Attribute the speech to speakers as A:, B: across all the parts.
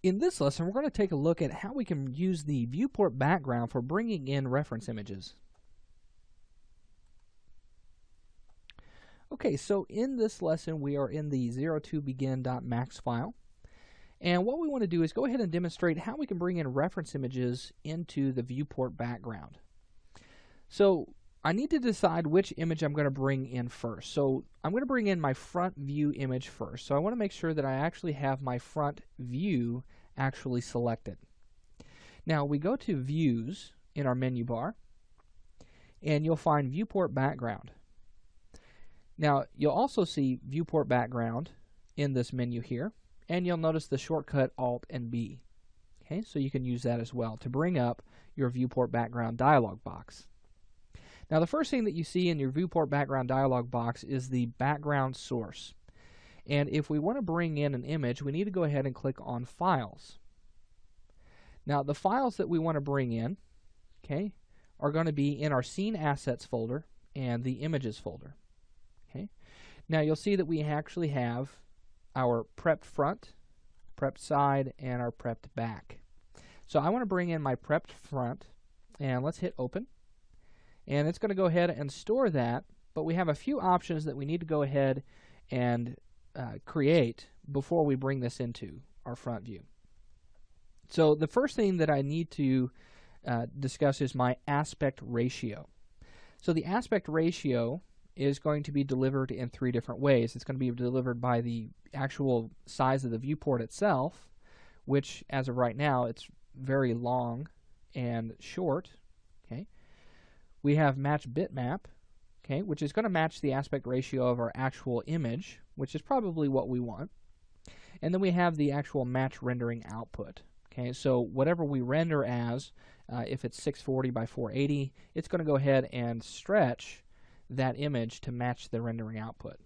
A: In this lesson, we're going to take a look at how we can use the viewport background for bringing in reference images. Okay, so in this lesson, we are in the 02begin.max file. And what we want to do is go ahead and demonstrate how we can bring in reference images into the viewport background. So I need to decide which image I'm going to bring in first. So I'm going to bring in my front view image first. So I want to make sure that I actually have my front view actually selected. Now we go to Views in our menu bar, and you'll find Viewport Background. Now you'll also see Viewport Background in this menu here, and you'll notice the shortcut Alt and B. Okay, so you can use that as well to bring up your Viewport Background dialog box. Now the first thing that you see in your Viewport Background dialog box is the background source. And if we want to bring in an image, we need to go ahead and click on Files. Now the files that we want to bring in, okay, are going to be in our Scene Assets folder and the Images folder. Okay. Now you'll see that we actually have our prepped front, prepped side, and our prepped back. So I want to bring in my prepped front, and let's hit Open. And it's going to go ahead and store that, but we have a few options that we need to go ahead and create before we bring this into our front view. So the first thing that I need to discuss is my aspect ratio. So the aspect ratio is going to be delivered in three different ways. It's going to be delivered by the actual size of the viewport itself, which as of right now it's very long and short. Okay. We have match bitmap, okay, which is going to match the aspect ratio of our actual image, which is probably what we want. And then we have the actual match rendering output. Okay, so whatever we render as, if it's 640 by 480, it's going to go ahead and stretch that image to match the rendering output.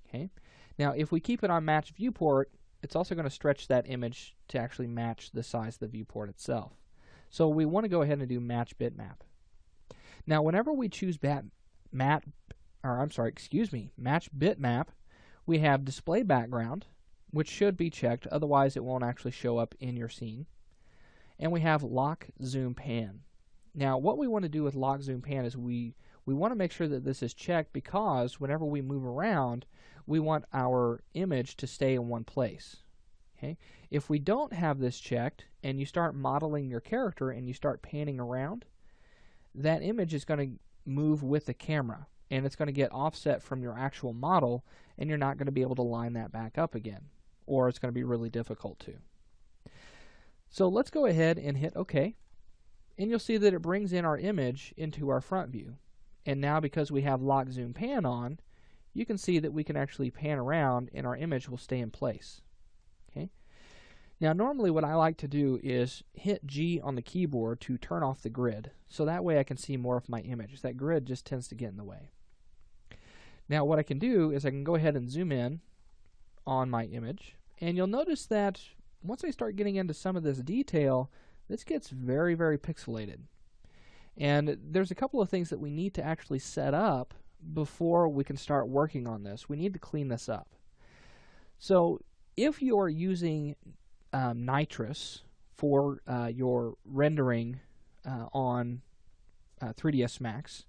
A: Okay, now if we keep it on match viewport, it's also going to stretch that image to actually match the size of the viewport itself. So we want to go ahead and do match bitmap. Now whenever we choose match bitmap, we have display background, which should be checked, otherwise it won't actually show up in your scene. And we have lock zoom pan. Now what we want to do with lock zoom pan is we want to make sure that this is checked, because whenever we move around, we want our image to stay in one place. Okay? If we don't have this checked and you start modeling your character and you start panning around, that image is going to move with the camera, and it's going to get offset from your actual model, and you're not going to be able to line that back up again, or it's going to be really difficult to. So let's go ahead and hit OK, and you'll see that it brings in our image into our front view. And now because we have lock zoom pan on, you can see that we can actually pan around and our image will stay in place. Okay. Now normally what I like to do is hit G on the keyboard to turn off the grid, so that way I can see more of my image. That grid just tends to get in the way. Now what I can do is I can go ahead and zoom in on my image, and you'll notice that once I start getting into some of this detail, this gets very, very pixelated. And there's a couple of things that we need to actually set up before we can start working on this. We need to clean this up. So if you're using nitrous for your rendering on 3ds Max,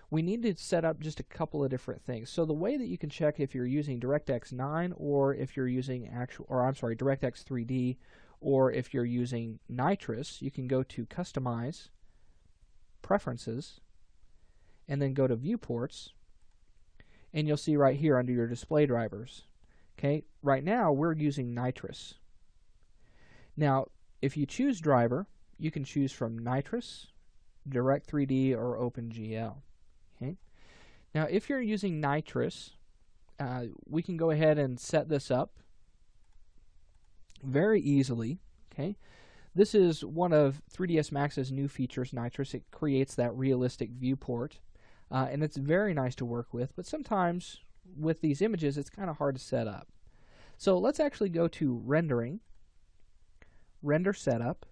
A: we need to set up just a couple of different things. So the way that you can check if you're using DirectX 9 or if you're using DirectX 3D, or if you're using nitrous, you can go to Customize, Preferences, and then go to Viewports, and you'll see right here under your display drivers. Okay, right now we're using nitrous. Now if you choose driver, you can choose from nitrous, Direct3D, or OpenGL. Okay. Now if you're using nitrous, we can go ahead and set this up very easily. Okay. This is one of 3ds Max's new features, nitrous. It creates that realistic viewport, and it's very nice to work with, but sometimes with these images it's kind of hard to set up. So let's actually go to Rendering, Render Setup,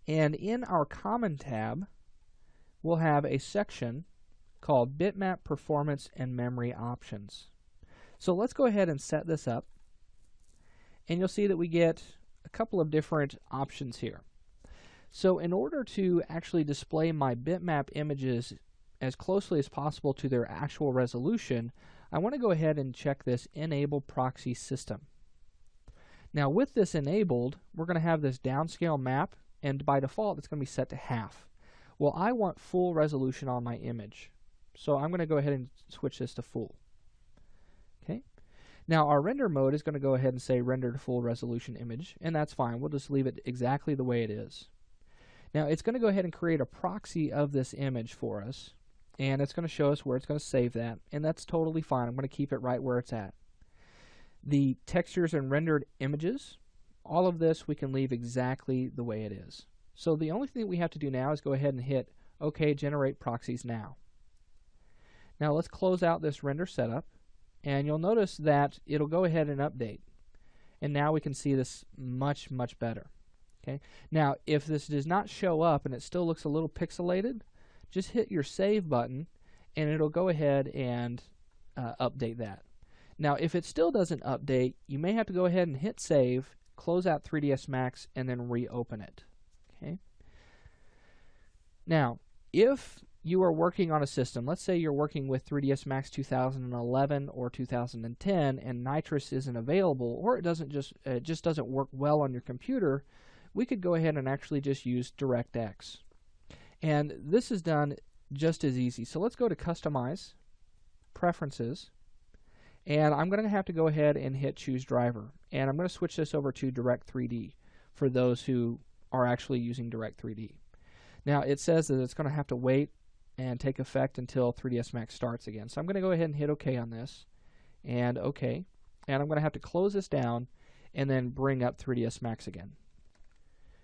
A: and in our Common tab we'll have a section called Bitmap Performance and Memory Options. So let's go ahead and set this up, and you'll see that we get a couple of different options here. So in order to actually display my bitmap images as closely as possible to their actual resolution, I want to go ahead and check this Enable Proxy System. Now with this enabled, we're going to have this downscale map, and by default it's going to be set to half. Well, I want full resolution on my image, so I'm going to go ahead and switch this to full. Okay. Now our render mode is going to go ahead and say render to full resolution image, and that's fine. We'll just leave it exactly the way it is. Now it's going to go ahead and create a proxy of this image for us, and it's going to show us where it's going to save that, and that's totally fine. I'm going to keep it right where it's at. The textures and rendered images, all of this we can leave exactly the way it is. So the only thing we have to do now is go ahead and hit OK, generate proxies now. Now let's close out this render setup, and you'll notice that it'll go ahead and update. And now we can see this much better. Okay. Now if this does not show up and it still looks a little pixelated, just hit your save button and it'll go ahead and update that. Now if it still doesn't update, you may have to go ahead and hit save, close out 3ds Max, and then reopen it. Okay. Now if you are working on a system, let's say you're working with 3ds Max 2011 or 2010 and Nitrous isn't available, or it just doesn't work well on your computer, we could go ahead and actually just use DirectX. And this is done just as easy. So let's go to Customize, Preferences, and I'm going to have to go ahead and hit Choose Driver. And I'm going to switch this over to Direct3D for those who are actually using Direct3D. Now it says that it's going to have to wait and take effect until 3ds Max starts again. So I'm going to go ahead and hit OK on this, and OK. And I'm going to have to close this down and then bring up 3ds Max again.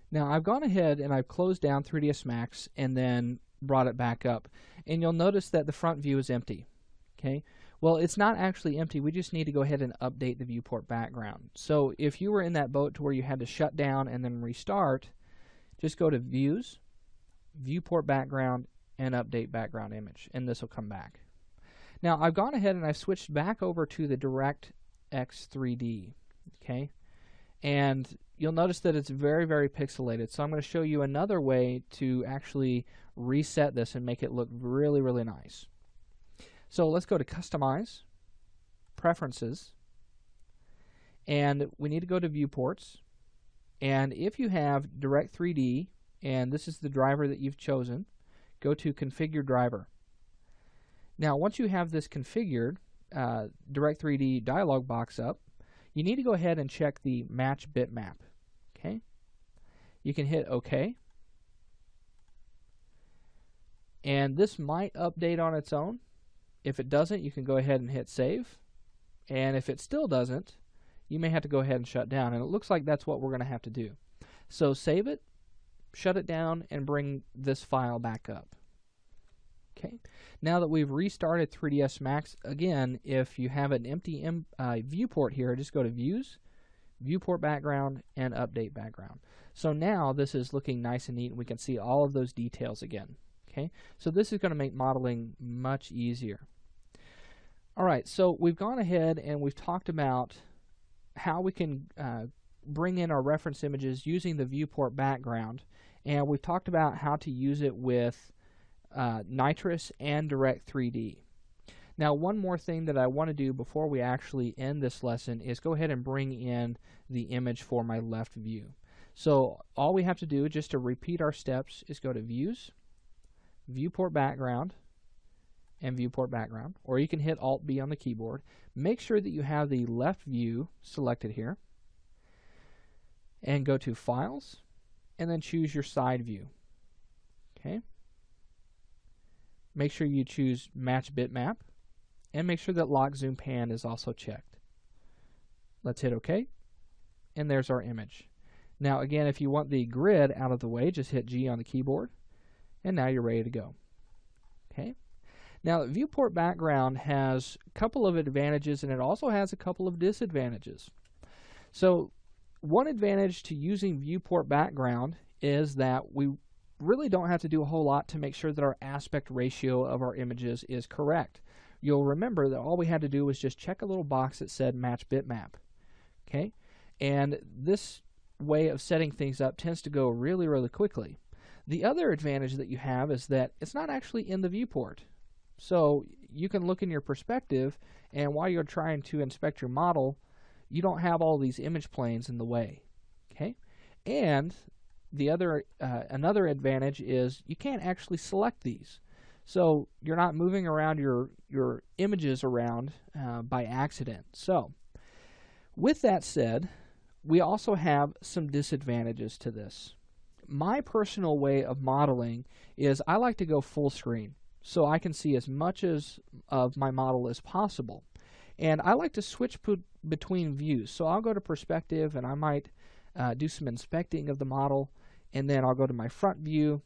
A: Now I've gone ahead and I've closed down 3ds Max and then brought it back up, and you'll notice that the front view is empty. Okay, well it's not actually empty, we just need to go ahead and update the viewport background. So if you were in that boat to where you had to shut down and then restart, just go to Views, Viewport Background, and Update Background Image, and this will come back. Now I've gone ahead and I've switched back over to the DirectX 3D. Okay, and you'll notice that it's very pixelated, so I'm going to show you another way to actually reset this and make it look really nice. So let's go to Customize, Preferences, and we need to go to Viewports, and if you have Direct3D and this is the driver that you've chosen, go to Configure Driver. Now once you have this configured, Direct3D dialog box up, you need to go ahead and check the Match Bitmap. Okay, you can hit OK, and this might update on its own. If it doesn't, you can go ahead and hit save, and if it still doesn't, you may have to go ahead and shut down, and it looks like that's what we're going to have to do. So save it, shut it down, and bring this file back up. Okay, now that we've restarted 3ds Max, again, if you have an empty viewport here, just go to Views, Viewport Background, and Update Background. So now this is looking nice and neat, and we can see all of those details again. Okay, so this is going to make modeling much easier. Alright, so we've gone ahead and we've talked about how we can bring in our reference images using the viewport background, and we've talked about how to use it with Nitrous and Direct3D. Now one more thing that I want to do before we actually end this lesson is go ahead and bring in the image for my left view. So all we have to do, just to repeat our steps, is go to Views, Viewport Background, and Viewport Background, or you can hit Alt-B on the keyboard. Make sure that you have the left view selected here, and go to Files, and then choose your side view. Okay. Make sure you choose Match Bitmap, and make sure that Lock Zoom Pan is also checked. Let's hit OK, and there's our image. Now again, if you want the grid out of the way, just hit G on the keyboard, and now you're ready to go. Okay. Now viewport background has a couple of advantages, and it also has a couple of disadvantages. So one advantage to using viewport background is that we really don't have to do a whole lot to make sure that our aspect ratio of our images is correct. You'll remember that all we had to do was just check a little box that said Match Bitmap. Okay, and this way of setting things up tends to go really, really quickly. The other advantage that you have is that it's not actually in the viewport. So you can look in your perspective, and while you're trying to inspect your model, you don't have all these image planes in the way. Okay? And the other another advantage is you can't actually select these. So you're not moving around your images around by accident. So with that said, we also have some disadvantages to this. My personal way of modeling is I like to go full screen so I can see as much of my model as possible. And I like to switch between views. So I'll go to perspective, and I might do some inspecting of the model, and then I'll go to my front view,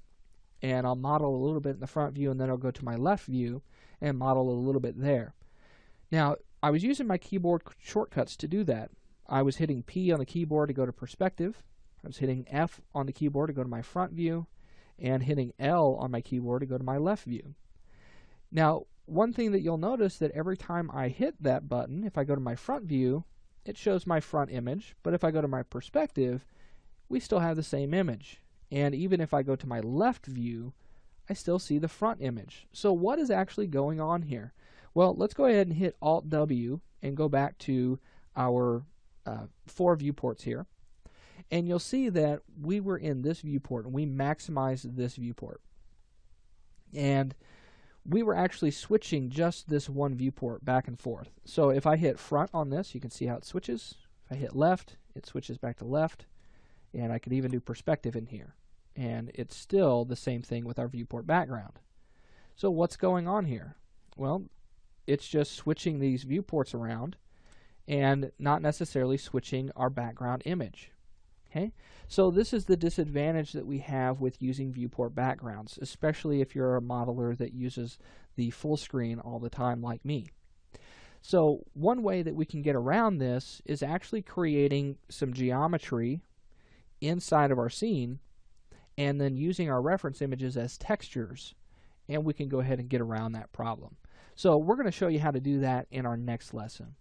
A: and I'll model a little bit in the front view, and then I'll go to my left view and model a little bit there. Now, I was using my keyboard shortcuts to do that. I was hitting P on the keyboard to go to perspective. I was hitting F on the keyboard to go to my front view, and hitting L on my keyboard to go to my left view. Now, one thing that you'll notice that every time I hit that button, if I go to my front view, it shows my front image, but if I go to my perspective, we still have the same image. And even if I go to my left view, I still see the front image. So what is actually going on here? Well, let's go ahead and hit Alt-W and go back to our 4 viewports here. And you'll see that we were in this viewport, and we maximized this viewport. And we were actually switching just this one viewport back and forth. So if I hit front on this, you can see how it switches. If I hit left, it switches back to left. And I could even do perspective in here. And it's still the same thing with our viewport background. So what's going on here? Well, it's just switching these viewports around and not necessarily switching our background image. Okay? So this is the disadvantage that we have with using viewport backgrounds, especially if you're a modeler that uses the full screen all the time like me. So one way that we can get around this is actually creating some geometry inside of our scene and then using our reference images as textures, and we can go ahead and get around that problem. So we're going to show you how to do that in our next lesson.